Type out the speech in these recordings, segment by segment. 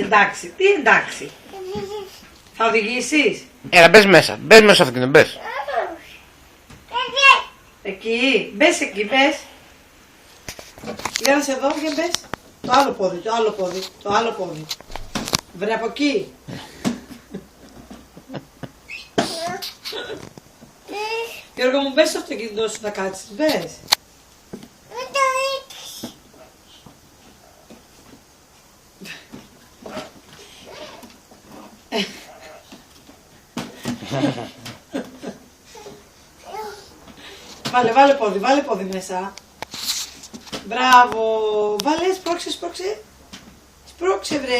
εντάξει, τι εντάξει. Θα οδηγήσεις. Έλα, μπες μέσα. Μπες μέσα στο αυτοκίνητο, μπες. Εκεί, μπες εκεί, μπες. Για να σε δω, για μπες. Το άλλο πόδι, το άλλο πόδι, το άλλο πόδι. Βρε από εκεί. Γιώργο μου, μπες στο αυτοκίνητό σου να κάτσεις, μπες. Βάλε πόδι μέσα. Μπράβο. Βάλε, σπρώξε. Σπρώξε βρε.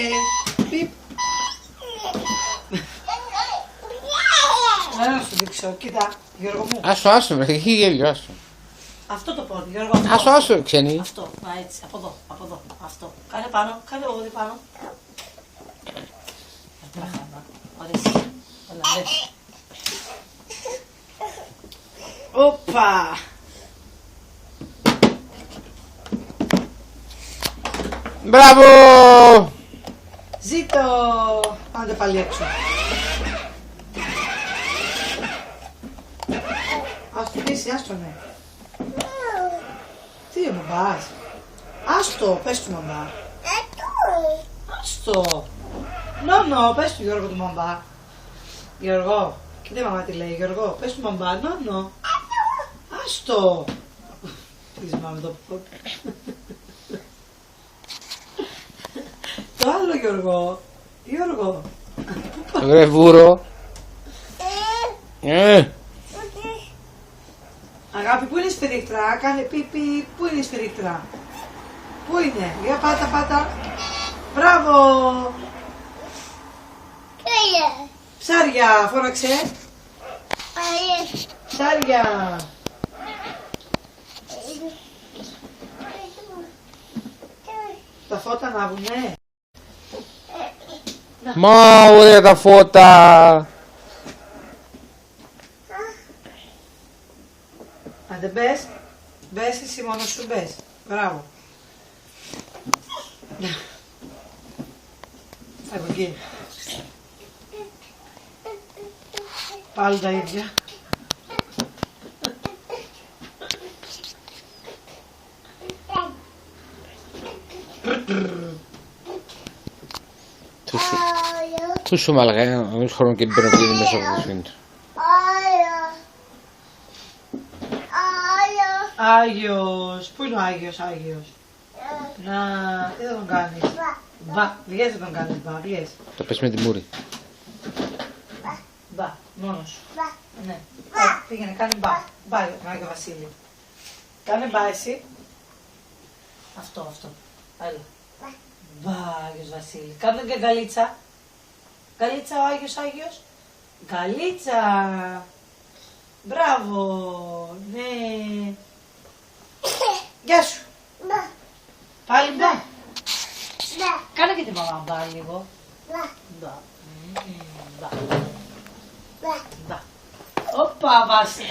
Πιπ. Να σου δείξω, κοίτα, Γιώργο μου. Άσο, βρε, έχει γέλιο, άσο. Αυτό το πόδι, Γιώργο. Άσο, ξένη. Αυτό, έτσι, από εδώ, αυτό. Κάνε πάνω, κάνε πόδι πάνω. Ωραία, δες. Όπα. Μπράβο! Ζήτω! Άντε πάλι έξω. Ας του πείσει, άστο ναι. Τι μαμπάς. Άστο, πες του μαμπά. Άστο. Νόνο, πες του Γιώργο του μαμπά. Γιώργο, κοίτα η μαμά τι λέει. Γιώργο, πες του μαμπά, νόνο. Άστο. Της μάμα το πω. Το άλλο Γιώργο. Γιώργο. Βρε βούρο. Αγάπη, πού είναι η σφυρίχτρα, κάνε πίπι, πού είναι η σφυρίχτρα. Πού είναι, για πάτα. Μπράβο. Ψάρια, φόραξε. Ψάρια. Τα φώτα ανάβουνε. Μα ωραία τα φώτα. Άντε μπες. Μπες εσύ μόνος σου, μπες. Μπράβο. Από εκεί. Πάλι τα ίδια. Του σου μαλακά, όμως χρόνο και μπαίνω και μέσα από το αυτοκίνητο. Άγιος. Πού είναι ο Άγιος. Να, τι θα τον κάνεις. Μπα, βγες θα τον κάνεις, βγες. Το πες με τη μούρη. Μπα, μόνος σου. Ναι. Πήγαινε, κάνε μπα. Μπα, Άγιο Βασίλη. Κάνε μπα εσύ. Αυτό. Έλα. Μπα, Άγιος Βασίλη. Κάνε και γκαλίτσα. Γκαλίτσα ο Άγιος. Γκαλίτσα. Μπράβο. Ναι. Γεια σου. Πάλι μπα. Κάνε και τη μαμά μπα λίγο. Μπα. Όπα, βάστα.